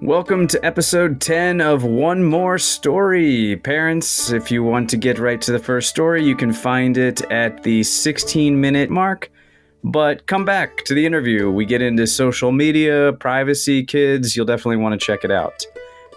Welcome to episode 10 of One More Story. Parents, if you want to get right to the first story, you can find it at the 16-minute mark. But come back to the interview. We get into social media, privacy, kids. You'll definitely want to check it out.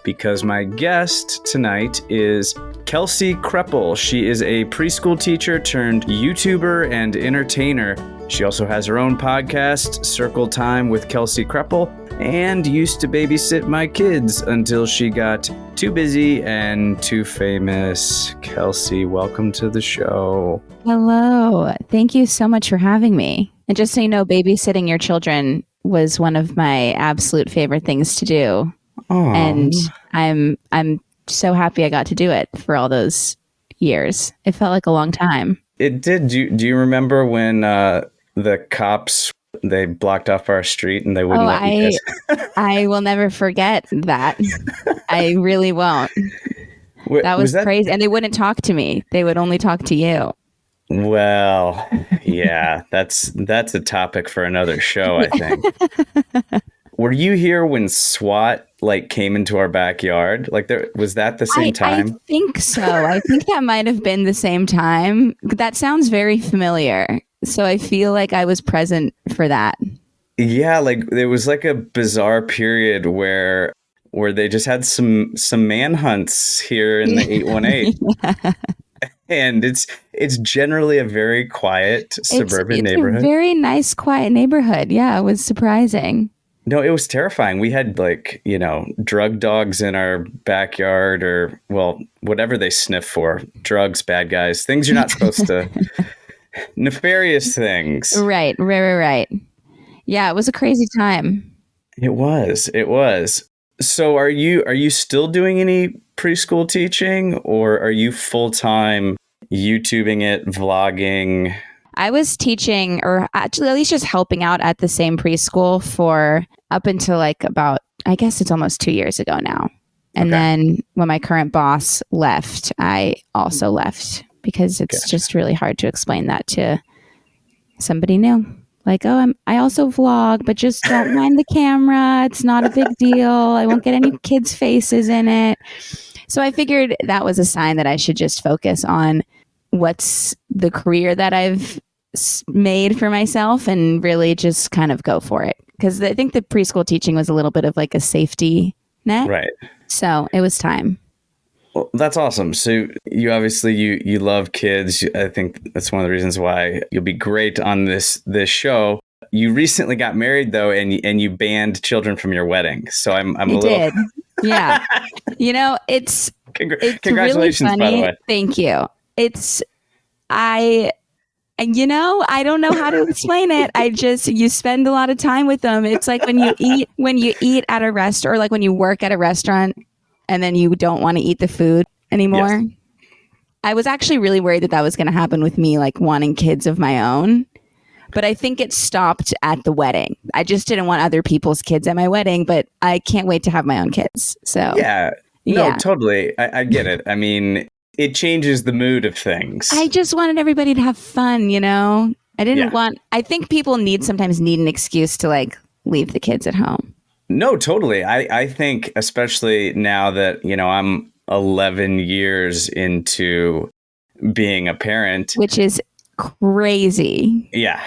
Because my guest tonight is Kelsey Kreppel. She is a preschool teacher turned YouTuber and entertainer. She also has her own podcast, Circle Time with Kelsey Kreppel, and used to babysit my kids until she got too busy and too famous. Kelsey, welcome to the show. Hello. Thank you so much for having me. And just so you know, babysitting your children was one of my absolute favorite things to do. Aww. And I'm so happy I got to do it for all those years. It felt like a long time. It did. Do you remember when the cops, they blocked off our street and they wouldn't let me kiss? I will never forget that. I really won't. That was crazy. And they wouldn't talk to me. They would only talk to you. Well, yeah, that's a topic for another show, I think. Were you here when SWAT came into our backyard? Was that the same time? I think so. I think that might have been the same time. That sounds very familiar. So I feel like I was present for that. Yeah, there was a bizarre period where they just had some manhunts here in the 818. Yeah. And it's generally a very quiet suburban neighborhood. It's a very nice, quiet neighborhood. Yeah, it was surprising. No, it was terrifying. We had drug dogs in our backyard, or whatever they sniff for. Drugs, bad guys, things you're not supposed to. Nefarious things. Right. Yeah, it was a crazy time. It was. So are you still doing any preschool teaching, or are you full-time YouTubing it, vlogging? I was teaching, or actually at least just helping out at the same preschool for up until about, I guess it's almost 2 years ago now. And then when my current boss left, I also left because it's just really hard to explain that to somebody new. I also vlog, but just don't mind the camera. It's not a big deal. I won't get any kids' faces in it. So I figured that was a sign that I should just focus on what's the career that I've made for myself and really just kind of go for it. Because I think the preschool teaching was a little bit of a safety net. Right. So it was time. Well, that's awesome. So you obviously you love kids. I think that's one of the reasons why you'll be great on this show. You recently got married though, and you banned children from your wedding. So I'm a little. Did. Yeah. It's congratulations, really funny. By the way. Thank you. I don't know how to explain it. You spend a lot of time with them. It's like when you eat at a restaurant, or when you work at a restaurant and then you don't want to eat the food anymore. Yes. I was actually really worried that was going to happen with me, wanting kids of my own. But I think it stopped at the wedding. I just didn't want other people's kids at my wedding, but I can't wait to have my own kids. So yeah. No, totally. I get it. I mean, it changes the mood of things. I just wanted everybody to have fun, I think people sometimes need an excuse to leave the kids at home. No, totally. I think especially now that, I'm 11 years into being a parent. Which is crazy. Yeah.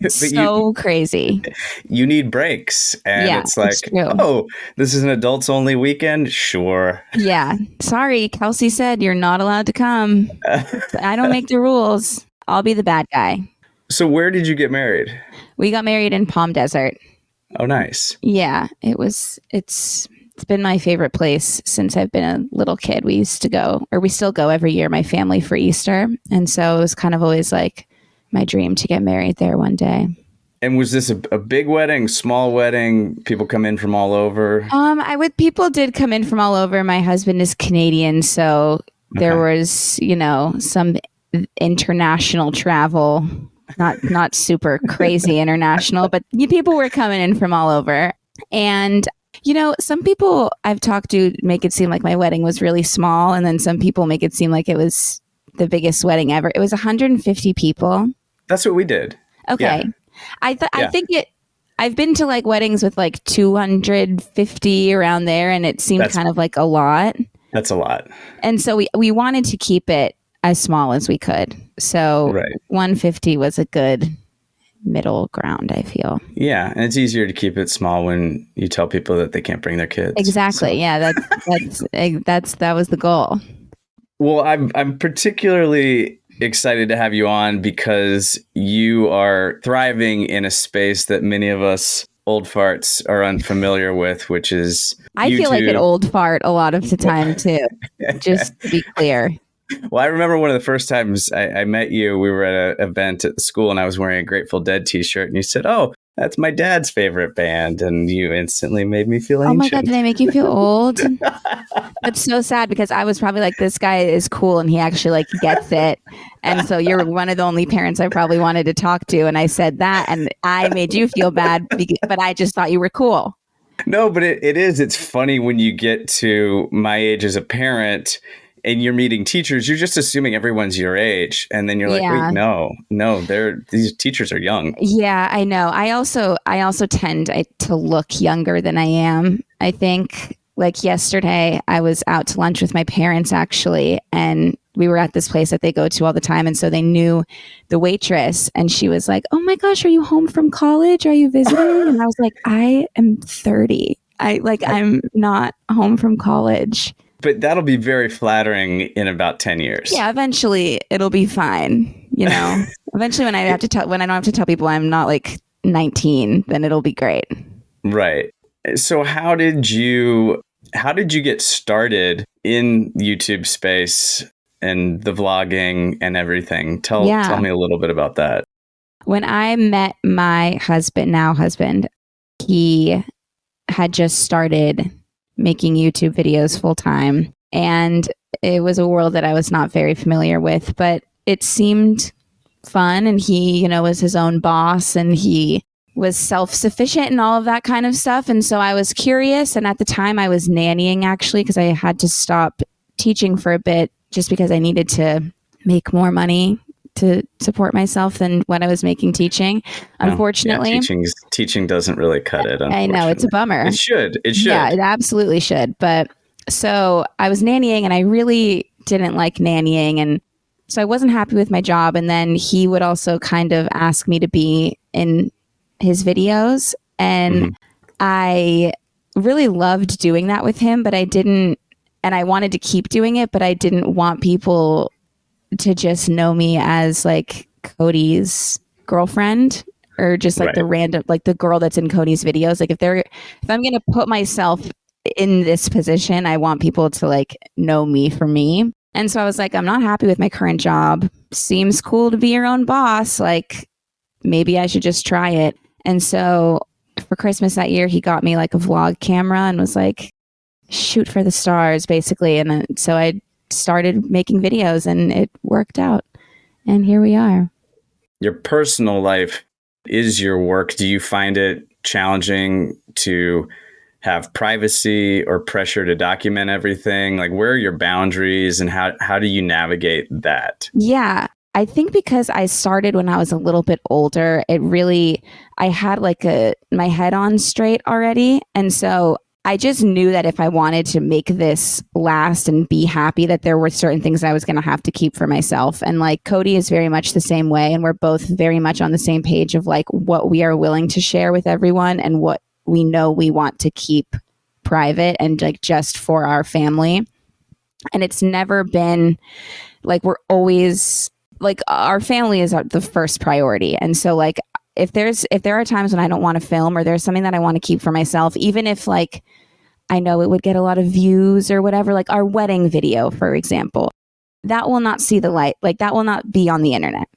So crazy. You need breaks. And it's this is an adults only weekend? Sure. Yeah. Sorry, Kelsey said you're not allowed to come. I don't make the rules. I'll be the bad guy. So where did you get married? We got married in Palm Desert. Oh, nice. Yeah, it's been my favorite place since I've been a little kid. We used to go, or we still go every year, my family, for Easter. And so it was kind of always my dream to get married there one day. And was this a big wedding, small wedding? People come in from all over? People did come in from all over. My husband is Canadian, so there was, some international travel. Not super crazy international, but people were coming in from all over. And, some people I've talked to make it seem like my wedding was really small. And then some people make it seem like it was the biggest wedding ever. It was 150 people. That's what we did. Okay. Yeah. I think I've been to like weddings with like 250 around there, and it seemed kind of like a lot. That's a lot. And so we wanted to keep it as small as we could. So 150 was a good middle ground, I feel. Yeah, and it's easier to keep it small when you tell people that they can't bring their kids. Exactly. So. Yeah, that was the goal. Well, I'm particularly excited to have you on because you are thriving in a space that many of us old farts are unfamiliar with, which is I feel like an old fart a lot of the time too, just to be clear. Well, I remember one of the first times I met you, we were at an event at the school and I was wearing a Grateful Dead t-shirt and you said, "Oh, that's my dad's favorite band." And you instantly made me feel ancient. Oh my God, did I make you feel old? That's so sad because I was probably like, this guy is cool and he actually like gets it. And so you're one of the only parents I probably wanted to talk to. And I said that and I made you feel bad, but I just thought you were cool. No, but it is. It's funny when you get to my age as a parent and you're meeting teachers, you're just assuming everyone's your age. And then you're like, wait, no, these teachers are young. Yeah, I know. I also tend to look younger than I am. I think like yesterday I was out to lunch with my parents actually, and we were at this place that they go to all the time. And so they knew the waitress and she was like, "Oh my gosh, are you home from college? Are you visiting?" And I was like, "I am 30. I'm not home from college." But that'll be very flattering in about 10 years. Yeah, eventually it'll be fine. You know, eventually when I don't have to tell people I'm not like 19, then it'll be great. Right. So how did you get started in YouTube space and the vlogging and everything? Tell me a little bit about that. When I met my husband, he had just started making YouTube videos full time. And it was a world that I was not very familiar with, but it seemed fun. And he, was his own boss and he was self-sufficient and all of that kind of stuff. And so I was curious. And at the time I was nannying actually, because I had to stop teaching for a bit just because I needed to make more money to support myself than what I was making teaching. Unfortunately, teaching doesn't really cut it. I know, it's a bummer. It should. Yeah, it absolutely should. But so I was nannying and I really didn't like nannying. And so I wasn't happy with my job. And then he would also kind of ask me to be in his videos. And I really loved doing that with him, but I didn't, and I wanted to keep doing it, but I didn't want people to just know me as like Cody's girlfriend or just like the random, like the girl that's in Cody's videos. Like if I'm going to put myself in this position, I want people to like know me for me. And so I was like, I'm not happy with my current job. Seems cool to be your own boss. Like maybe I should just try it. And so for Christmas that year, he got me like a vlog camera and was like, shoot for the stars basically. And then, so I started making videos and it worked out. And here we are. Your personal life is your work. Do you find it challenging to have privacy or pressure to document everything? Like where are your boundaries and how do you navigate that? Yeah, I think because I started when I was a little bit older, I had like my head on straight already. And so I just knew that if I wanted to make this last and be happy, that there were certain things I was going to have to keep for myself. And like Cody is very much the same way. And we're both very much on the same page of like what we are willing to share with everyone and what we know we want to keep private and like just for our family. And it's never been like, we're always like, our family is the first priority. And so like, if there are times when I don't want to film or there's something that I want to keep for myself, even if like I know it would get a lot of views or whatever, like our wedding video, for example, that will not see the light. Like that will not be on the internet.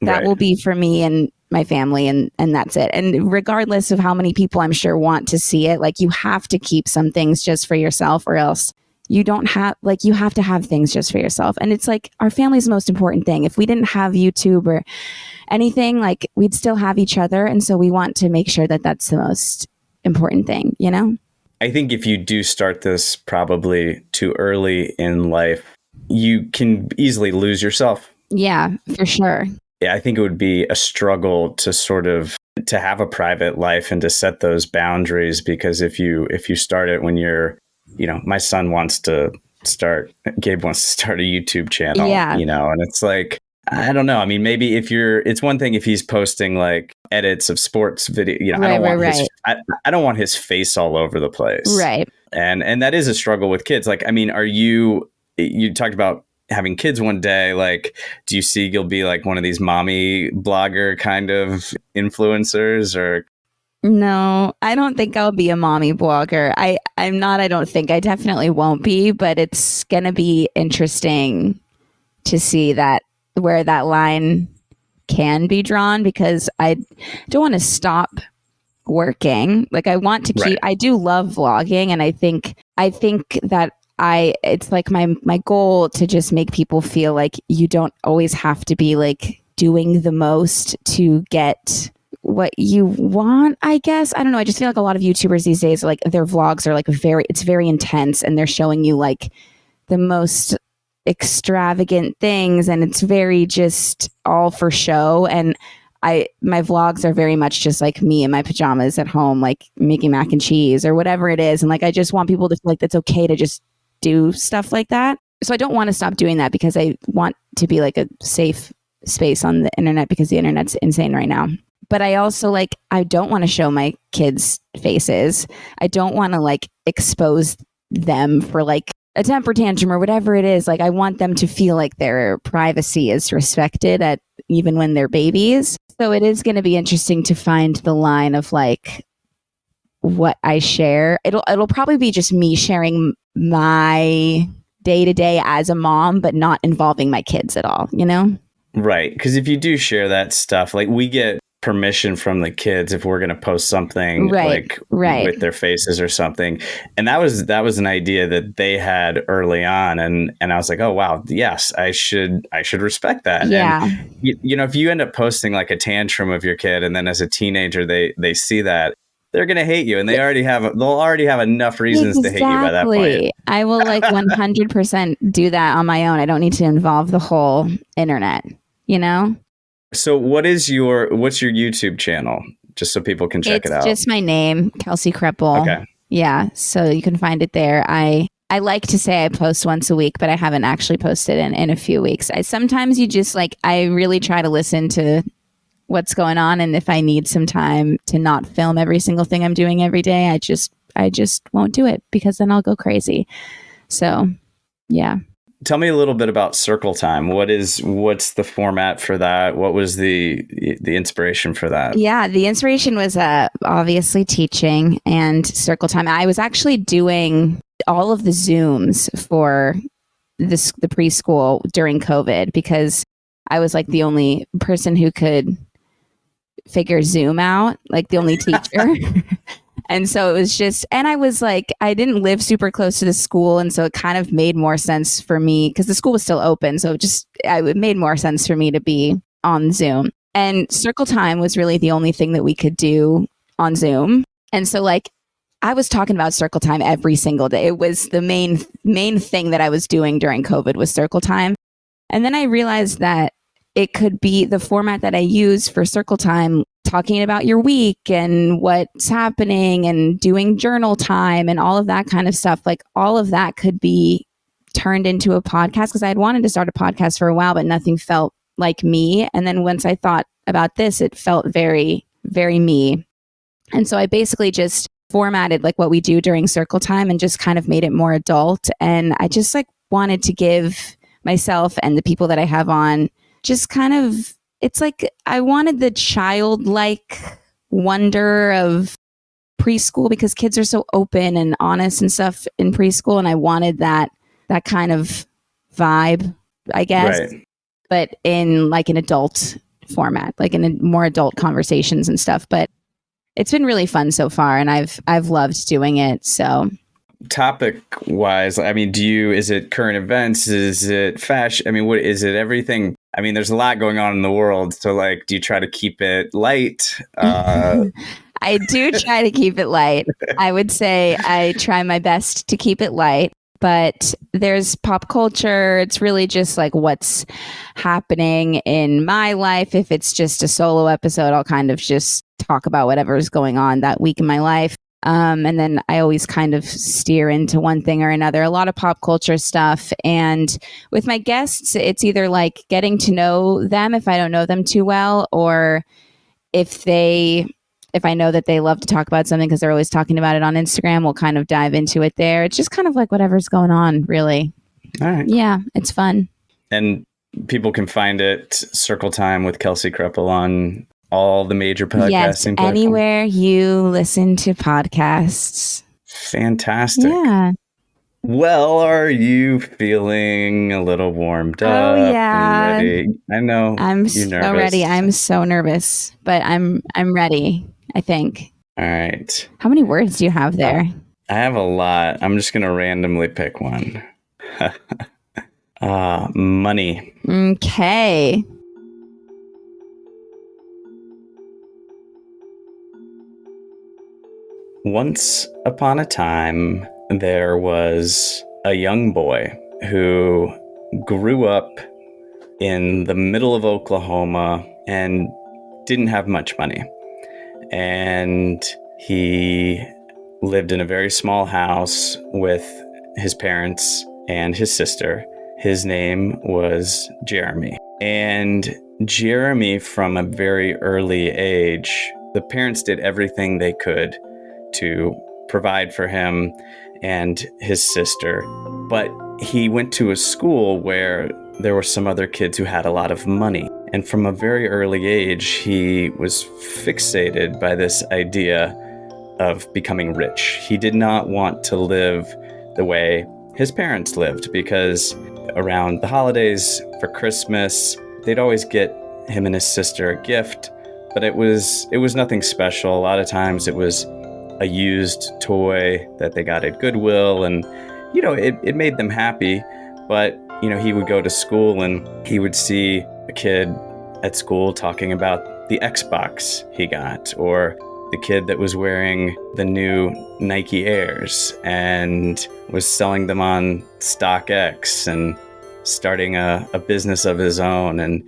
That will be for me and my family and that's it. And regardless of how many people I'm sure want to see it, like you have to keep some things just for yourself or else you don't have, like you have to have things just for yourself. And it's like our family's the most important thing. If we didn't have YouTube or anything, like we'd still have each other. And so we want to make sure that that's the most important thing, you know? I think if you do start this probably too early in life, you can easily lose yourself. Yeah, for sure. Yeah, I think it would be a struggle to sort of to have a private life and to set those boundaries, because if you start it when you're, my son Gabe wants to start a YouTube channel, Yeah. And it's like, I don't know. I mean, maybe it's one thing if he's posting like edits of sports video, I don't want his face all over the place. Right. And that is a struggle with kids. Like, I mean, you talked about having kids one day, like, do you see you'll be like one of these mommy blogger kind of influencers? Or no, I don't think I'll be a mommy blogger. I'm not. I don't think I definitely won't be, but it's gonna be interesting to see where that line can be drawn, because I don't want to stop working. Like, I want to keep. I do love vlogging, and I think that it's like my goal to just make people feel like you don't always have to be like doing the most to get what you want, I guess. I don't know. I just feel like a lot of YouTubers these days, like, their vlogs are like it's very intense, and they're showing you like the most extravagant things, and it's very just all for show. And my vlogs are very much just like me in my pajamas at home, like making mac and cheese or whatever it is. And like, I just want people to feel like it's okay to just do stuff like that. So I don't want to stop doing that, because I want to be like a safe space on the internet, because the internet's insane right now. But I also I don't want to show my kids' faces. I don't want to like expose them for like a temper tantrum or whatever it is. Like, I want them to feel like their privacy is respected even when they're babies. So it is going to be interesting to find the line of like what I share. It'll probably be just me sharing my day to day as a mom, but not involving my kids at all, Right. Because if you do share that stuff, like, we get permission from the kids if we're going to post something with their faces or something. And that was an idea that they had early on. And I was like, oh, wow, yes, I should respect that. Yeah. And, if you end up posting like a tantrum of your kid, and then as a teenager, they see that, they're going to hate you. And they'll already have enough reasons to hate you by that point. I will 100% do that on my own. I don't need to involve the whole internet, So what's your YouTube channel? Just so people can check it out. It's just my name, Kelsey Kreppel. Okay. Yeah. So you can find it there. I like to say I post once a week, but I haven't actually posted in a few weeks. Sometimes you just I really try to listen to what's going on. And if I need some time to not film every single thing I'm doing every day, I just won't do it, because then I'll go crazy. So, yeah. Tell me a little bit about Circle Time. What's the format for that? What was the inspiration for that? Yeah, the inspiration was obviously teaching and Circle Time. I was actually doing all of the Zooms for the preschool during COVID, because I was like the only person who could figure Zoom out, like the only teacher. And so it was just, and I was like, I didn't live super close to the school. And so it kind of made more sense for me, because the school was still open. So it made more sense for me to be on Zoom. And Circle Time was really the only thing that we could do on Zoom. And so I was talking about Circle Time every single day. It was the main thing that I was doing during COVID was Circle Time. And then I realized that it could be the format that I use for Circle Time, talking about your week and what's happening and doing journal time and all of that kind of stuff. Like, all of that could be turned into a podcast, because I had wanted to start a podcast for a while, but nothing felt like me. And then once I thought about this, it felt very, very me. And so I basically just formatted like what we do during Circle Time and just kind of made it more adult. And I just wanted to give myself and the people that I have on just kind of, it's like I wanted the childlike wonder of preschool, because kids are so open and honest and stuff in preschool. And I wanted that kind of vibe, I guess, right, but in like an adult format, like in a more adult conversations and stuff. But it's been really fun so far, and I've loved doing it. So, topic wise, I mean, is it current events? Is it fashion? I mean, what is it? Everything. I mean, there's a lot going on in the world. So do you try to keep it light? I do try to keep it light. I would say I try my best to keep it light, but there's pop culture. It's really just like what's happening in my life. If it's just a solo episode, I'll kind of just talk about whatever's going on that week in my life. And then I always kind of steer into one thing or another, a lot of pop culture stuff. And with my guests, it's either like getting to know them if I don't know them too well, or if I know that they love to talk about something because they're always talking about it on Instagram, we'll kind of dive into it there. It's just kind of like whatever's going on, really. All right. Yeah, it's fun. And people can find it Circle Time with Kelsey Kreppel on all the major podcasting platforms. Anywhere you listen to podcasts. Fantastic. Yeah. Well, are you feeling a little warmed up? Oh yeah. And ready? I know I'm you're so nervous. ready. I'm so nervous, but I'm ready, I think. All right. How many words do you have there? I have a lot. I'm just going to randomly pick one. Money. Okay. Once upon a time, there was a young boy who grew up in the middle of Oklahoma and didn't have much money. And he lived in a very small house with his parents and his sister. His name was Jeremy. And Jeremy, from a very early age, the parents did everything they could to provide for him and his sister. But he went to a school where there were some other kids who had a lot of money. And from a very early age, he was fixated by this idea of becoming rich. He did not want to live the way his parents lived, because around the holidays, for Christmas, they'd always get him and his sister a gift, but it was nothing special. A lot of times it was a used toy that they got at Goodwill, and it made them happy. But he would go to school and he would see a kid at school talking about the Xbox he got, or the kid that was wearing the new Nike Airs and was selling them on StockX and starting a business of his own, and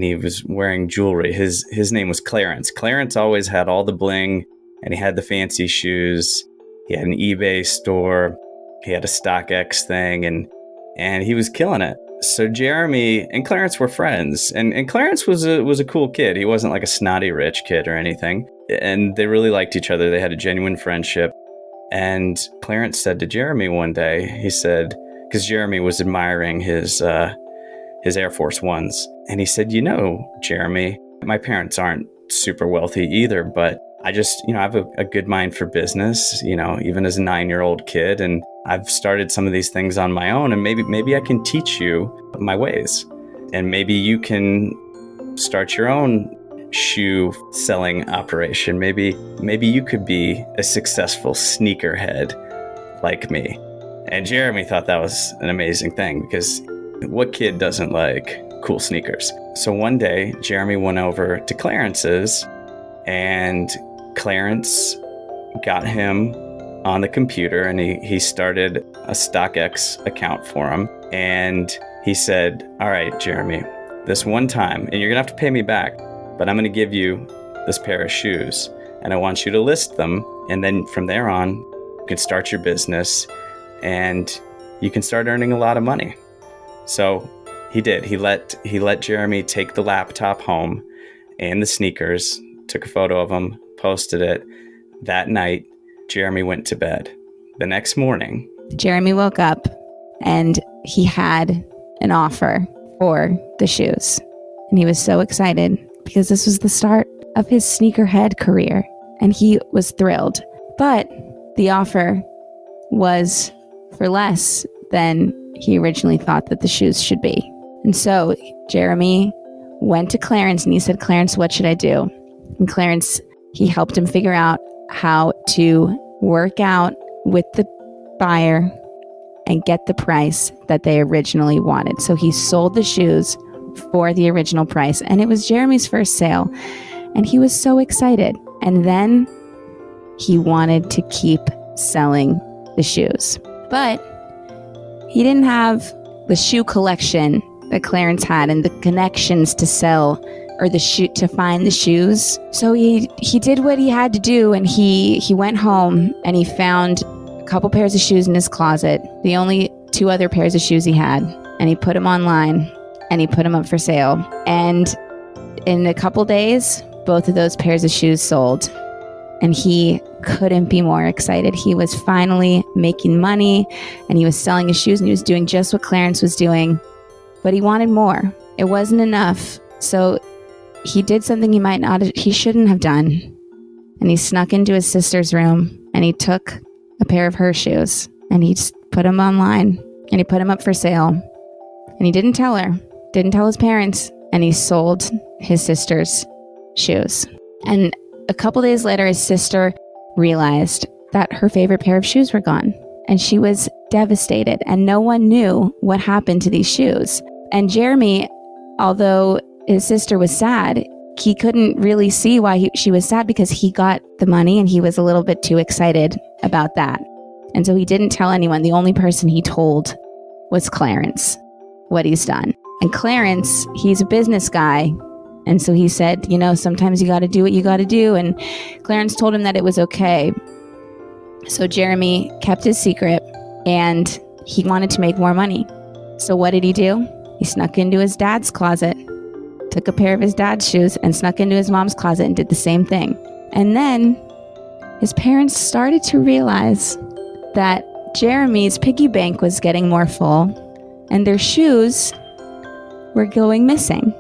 he was wearing jewelry. His name was Clarence. Clarence always had all the bling, and he had the fancy shoes. He had an eBay store. He had a StockX thing, and he was killing it. So Jeremy and Clarence were friends, and Clarence was a cool kid. He wasn't like a snotty rich kid or anything, and they really liked each other. They had a genuine friendship. And Clarence said to Jeremy one day, he said, because Jeremy was admiring his Air Force Ones, and he said, Jeremy, my parents aren't super wealthy either, but I just, I have a good mind for business, even as a 9-year-old kid. And I've started some of these things on my own, and maybe I can teach you my ways, and maybe you can start your own shoe selling operation. Maybe you could be a successful sneakerhead like me. And Jeremy thought that was an amazing thing, because what kid doesn't like cool sneakers? So one day, Jeremy went over to Clarence's, and Clarence got him on the computer, and he started a StockX account for him. And he said, all right, Jeremy, this one time, and you're gonna have to pay me back, but I'm gonna give you this pair of shoes, and I want you to list them. And then from there on, you can start your business and you can start earning a lot of money. So he did. He let Jeremy take the laptop home and the sneakers, took a photo of them, posted it. That night, Jeremy went to bed. The next morning, Jeremy woke up and he had an offer for the shoes. And he was so excited because this was the start of his sneakerhead career. And he was thrilled. But the offer was for less than he originally thought that the shoes should be. And so Jeremy went to Clarence and he said, Clarence, what should I do? And Clarence, he helped him figure out how to work out with the buyer and get the price that they originally wanted. So he sold the shoes for the original price, and it was Jeremy's first sale, and he was so excited. And then he wanted to keep selling the shoes, but he didn't have the shoe collection that Clarence had and the connections to sell or to find the shoes. So he did what he had to do, and he went home and he found a couple pairs of shoes in his closet, the only 2 other pairs of shoes he had, and he put them online and he put them up for sale. And in a couple days, both of those pairs of shoes sold. And he couldn't be more excited. He was finally making money and he was selling his shoes and he was doing just what Clarence was doing, but he wanted more. It wasn't enough. So he did something he shouldn't have done. And he snuck into his sister's room and he took a pair of her shoes and he just put them online and he put them up for sale. And he didn't tell her, didn't tell his parents, and he sold his sister's shoes. And a couple days later, his sister realized that her favorite pair of shoes were gone. And she was devastated, and no one knew what happened to these shoes. And Jeremy, although his sister was sad, he couldn't really see why she was sad because he got the money and he was a little bit too excited about that. And so he didn't tell anyone. The only person he told was Clarence what he's done. And Clarence, he's a business guy. And so he said, sometimes you got to do what you got to do. And Clarence told him that it was okay. So Jeremy kept his secret and he wanted to make more money. So what did he do? He snuck into his dad's closet, took a pair of his dad's shoes and snuck into his mom's closet and did the same thing. And then his parents started to realize that Jeremy's piggy bank was getting more full and their shoes were going missing.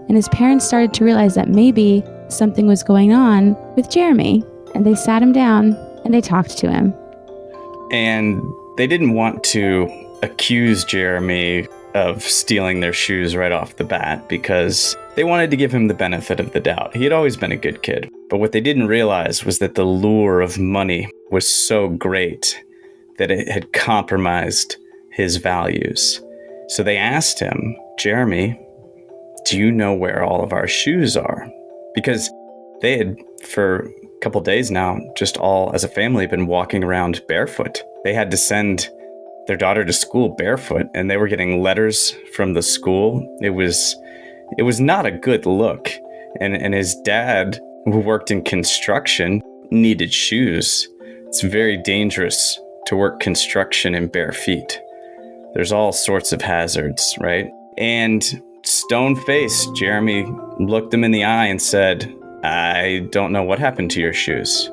And his parents started to realize that maybe something was going on with Jeremy. And they sat him down and they talked to him. And they didn't want to accuse Jeremy of stealing their shoes right off the bat because they wanted to give him the benefit of the doubt. He had always been a good kid. But what they didn't realize was that the lure of money was so great that it had compromised his values. So they asked him, Jeremy, do you know where all of our shoes are? Because they had, for a couple days now, just all as a family been walking around barefoot. They had to send their daughter to school barefoot, and they were getting letters from the school. It was not a good look. And his dad, who worked in construction, needed shoes. It's very dangerous to work construction in bare feet. There's all sorts of hazards, right? And stone-faced, Jeremy looked them in the eye and said, I don't know what happened to your shoes.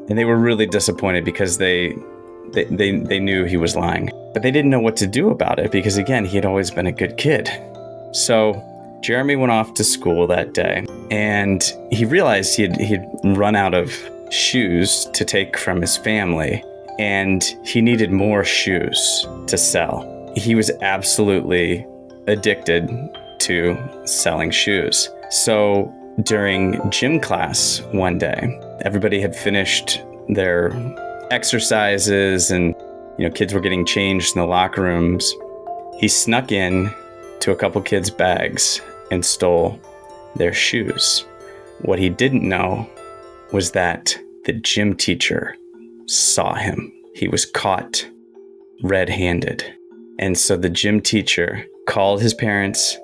And they were really disappointed because they knew he was lying. But they didn't know what to do about it because, again, he had always been a good kid. So Jeremy went off to school that day and he realized he'd run out of shoes to take from his family and he needed more shoes to sell. He was absolutely addicted to selling shoes. So during gym class one day, everybody had finished their exercises and kids were getting changed in the locker rooms. He snuck in to a couple kids' bags and stole their shoes. What he didn't know was that the gym teacher saw him. He was caught red-handed. And so the gym teacher called his parents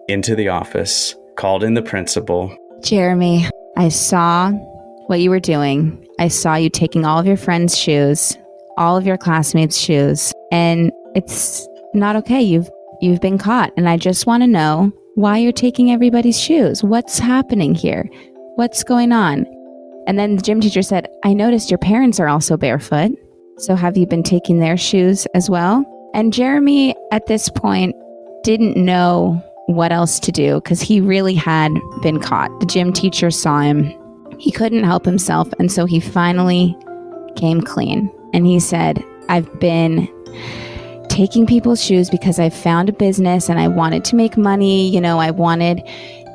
into the office, called in the principal. Jeremy, I saw what you were doing. I saw you taking all of your friends' shoes, all of your classmates' shoes, and it's not okay. You've been caught, and I just want to know why you're taking everybody's shoes. What's happening here? What's going on? And then the gym teacher said, I noticed your parents are also barefoot. So have you been taking their shoes as well? And Jeremy, at this point, didn't know what else to do because he really had been caught. The gym teacher saw him. He couldn't help himself. And so he finally came clean. And he said, I've been taking people's shoes because I found a business and I wanted to make money. I wanted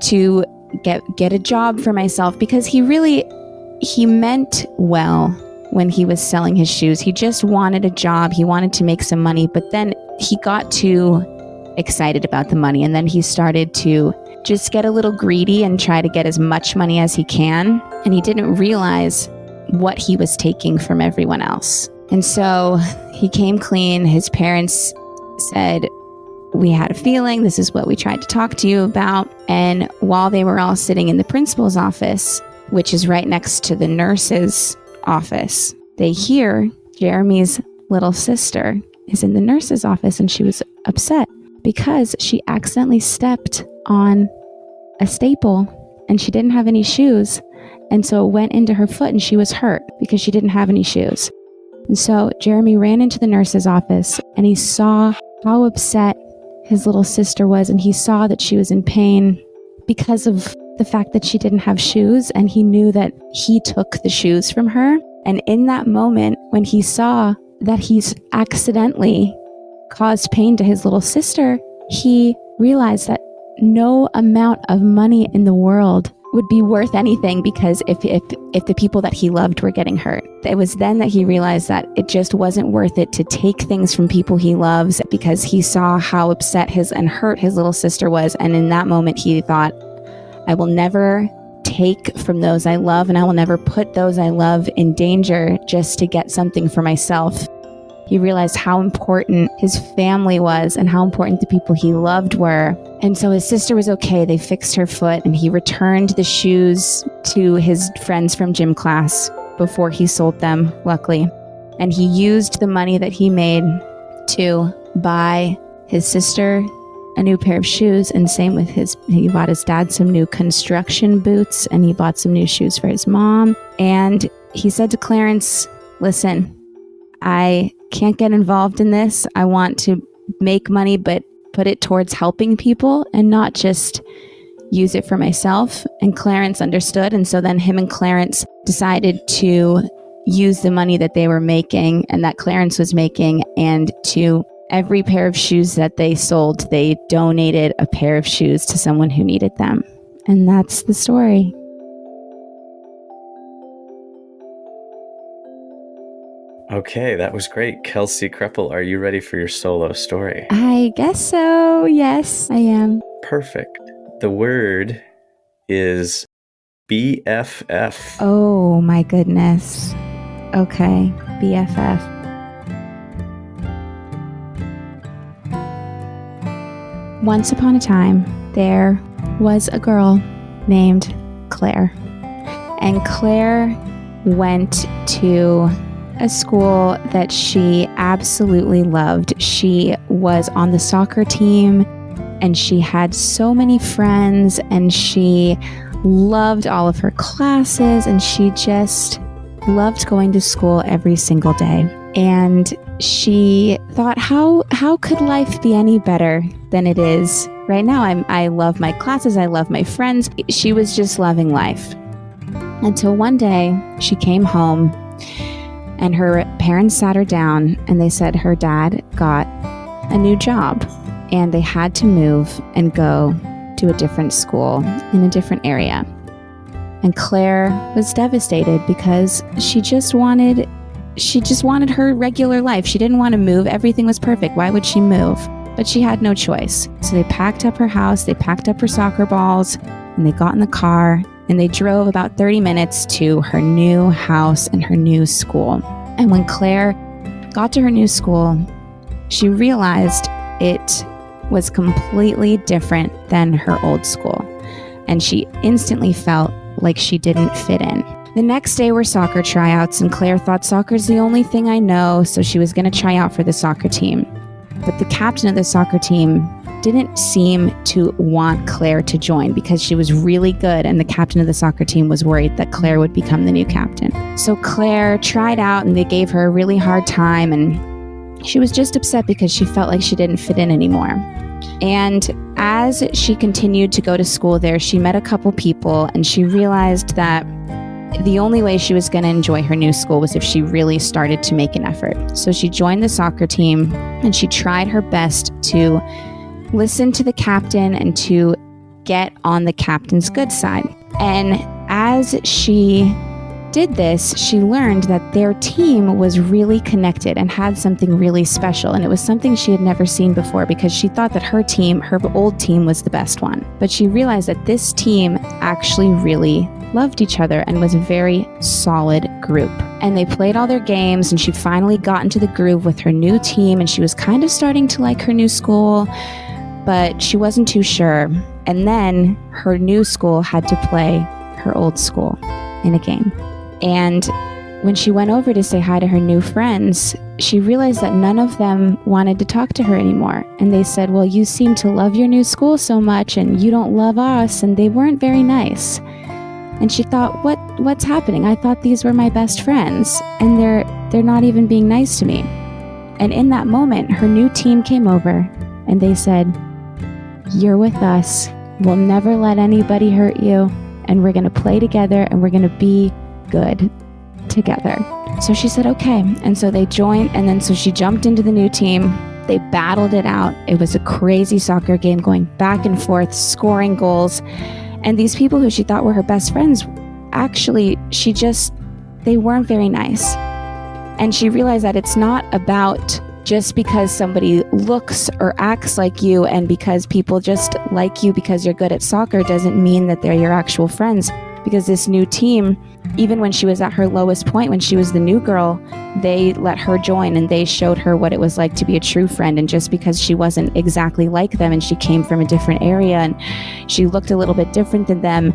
to get a job for myself because he meant well when he was selling his shoes. He just wanted a job. He wanted to make some money, but then he got too excited about the money. And then he started to just get a little greedy and try to get as much money as he can. And he didn't realize what he was taking from everyone else. And so he came clean. His parents said, we had a feeling, this is what we tried to talk to you about. And while they were all sitting in the principal's office, which is right next to the nurse's office, they hear Jeremy's little sister is in the nurse's office, and she was upset because she accidentally stepped on a staple and she didn't have any shoes. And so it went into her foot and she was hurt because she didn't have any shoes. And so Jeremy ran into the nurse's office and he saw how upset his little sister was, and he saw that she was in pain because of the fact that she didn't have shoes, and he knew that he took the shoes from her. And in that moment, when he saw that he's accidentally caused pain to his little sister, he realized that no amount of money in the world would be worth anything, because if the people that he loved were getting hurt. It was then that he realized that it just wasn't worth it to take things from people he loves, because he saw how upset and hurt his little sister was. And in that moment, he thought, I will never take from those I love, and I will never put those I love in danger just to get something for myself. He realized how important his family was and how important the people he loved were. And so his sister was okay. They fixed her foot, and he returned the shoes to his friends from gym class before he sold them, luckily. And he used the money that he made to buy his sister a new pair of shoes, and same with he bought his dad some new construction boots, and he bought some new shoes for his mom. And he said to Clarence, listen, I can't get involved in this. I want to make money, but put it towards helping people and not just use it for myself. And Clarence understood. And so then him and Clarence decided to use the money that they were making and that Clarence was making, and to every pair of shoes that they sold, they donated a pair of shoes to someone who needed them. And that's the story. Okay, that was great. Kelsey Kreppel, are you ready for your solo story? I guess so. Yes, I am. Perfect. The word is BFF. Oh my goodness. Okay, BFF. Once upon a time, there was a girl named Claire. And Claire went to a school that she absolutely loved. She was on the soccer team, and she had so many friends, and she loved all of her classes, and she just loved going to school every single day. And she thought, how could life be any better than it is right now? I love my classes, I love my friends. She was just loving life. Until one day she came home, and her parents sat her down and they said her dad got a new job and they had to move and go to a different school in a different area. And Claire was devastated because she just wanted her regular life. She didn't want to move. Everything was perfect. Why would she move? But she had no choice. So they packed up her house, they packed up her soccer balls, and they got in the car and they drove about 30 minutes to her new house and her new school. And when Claire got to her new school, she realized it was completely different than her old school. And she instantly felt like she didn't fit in. The next day were soccer tryouts, and Claire thought soccer's the only thing I know, so she was going to try out for the soccer team. But the captain of the soccer team didn't seem to want Claire to join because she was really good, and the captain of the soccer team was worried that Claire would become the new captain. So Claire tried out, and they gave her a really hard time, and she was just upset because she felt like she didn't fit in anymore. And as she continued to go to school there, she met a couple people, and she realized that the only way she was going to enjoy her new school was if she really started to make an effort. So she joined the soccer team, and she tried her best to listen to the captain and to get on the captain's good side. And as she did this, she learned that their team was really connected and had something really special. And it was something she had never seen before, because she thought that her old team was the best one. But she realized that this team actually really loved each other and was a very solid group. And they played all their games, and she finally got into the groove with her new team, and she was kind of starting to like her new school, but she wasn't too sure. And then her new school had to play her old school in a game. And when she went over to say hi to her new friends, she realized that none of them wanted to talk to her anymore. And they said, well, you seem to love your new school so much and you don't love us. And they weren't very nice. And she thought, what's happening? I thought these were my best friends and they're not even being nice to me. And in that moment, her new team came over and they said, you're with us. We'll never let anybody hurt you. And we're going to play together and we're going to be good together. So she said, okay. And so they joined. And then so she jumped into the new team. They battled it out. It was a crazy soccer game going back and forth, scoring goals. And these people who she thought were her best friends, actually, they weren't very nice. And she realized that it's not about just because somebody looks or acts like you and because people just like you because you're good at soccer doesn't mean that they're your actual friends. Because this new team, even when she was at her lowest point, when she was the new girl, they let her join and they showed her what it was like to be a true friend. And just because she wasn't exactly like them and she came from a different area and she looked a little bit different than them,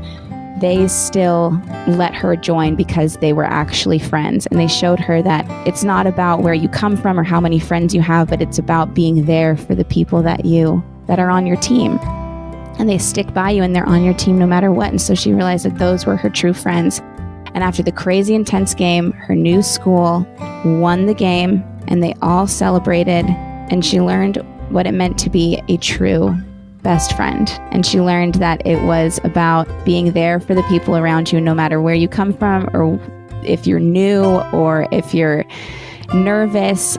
they still let her join because they were actually friends. And they showed her that it's not about where you come from or how many friends you have, but it's about being there for the people that are on your team. And they stick by you and they're on your team no matter what. And so she realized that those were her true friends. And after the crazy intense game, her new school won the game and they all celebrated. And she learned what it meant to be a true best friend. And she learned that it was about being there for the people around you, no matter where you come from or if you're new or if you're nervous.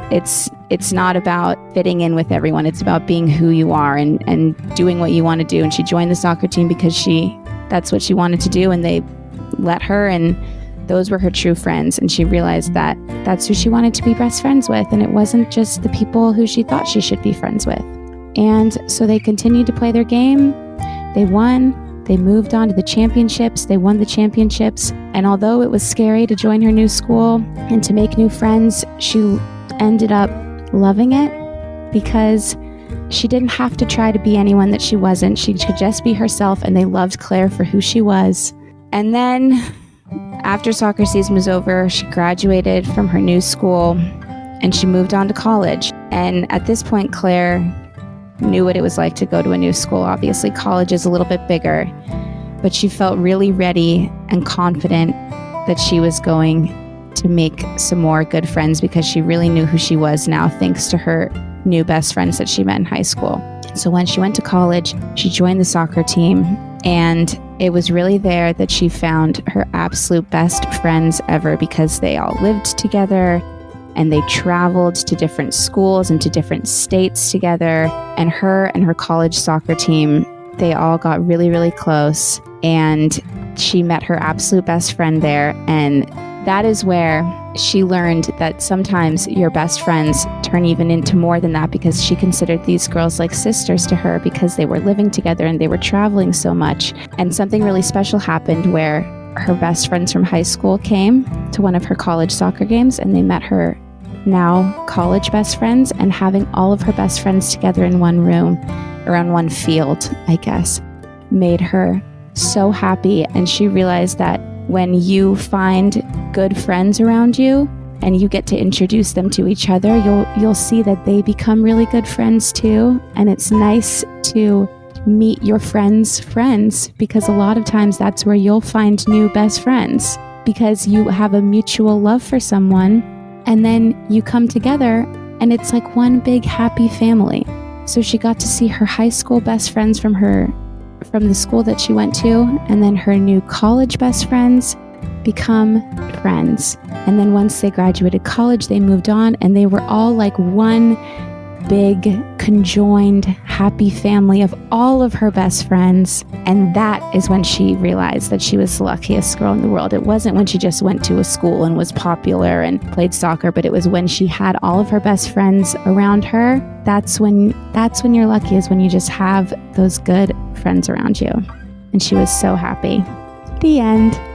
It's not about fitting in with everyone. It's about being who you are and doing what you want to do. And she joined the soccer team because that's what she wanted to do. And they let her, and those were her true friends. And she realized that that's who she wanted to be best friends with. And it wasn't just the people who she thought she should be friends with. And so they continued to play their game. They won. They moved on to the championships. They won the championships. And although it was scary to join her new school and to make new friends, she ended up loving it because she didn't have to try to be anyone that she wasn't. She could just be herself, and they loved Claire for who she was. And then after soccer season was over, she graduated from her new school and she moved on to college. And at this point, Claire knew what it was like to go to a new school. Obviously, college is a little bit bigger, but she felt really ready and confident that she was going to make some more good friends because she really knew who she was now, thanks to her new best friends that she met in high school. So when she went to college, she joined the soccer team, and it was really there that she found her absolute best friends ever because they all lived together and they traveled to different schools and to different states together. And her college soccer team, they all got really, really close. And she met her absolute best friend there. And that is where she learned that sometimes your best friends turn even into more than that, because she considered these girls like sisters to her because they were living together and they were traveling so much. And something really special happened where her best friends from high school came to one of her college soccer games, and they met her now college best friends, and having all of her best friends together in one room, or on one field, I guess, made her so happy. And she realized that when you find good friends around you and you get to introduce them to each other, you'll see that they become really good friends too. And it's nice to meet your friends' friends, because a lot of times that's where you'll find new best friends, because you have a mutual love for someone and then you come together and it's like one big happy family. So she got to see her high school best friends from the school that she went to, and then her new college best friends become friends. And then once they graduated college, they moved on, and they were all like one big conjoined happy family of all of her best friends. And that is when she realized that she was the luckiest girl in the world. It wasn't when she just went to a school and was popular and played soccer, but it was when she had all of her best friends around her. That's when you're lucky, is when you just have those good friends around you. And she was so happy. The end.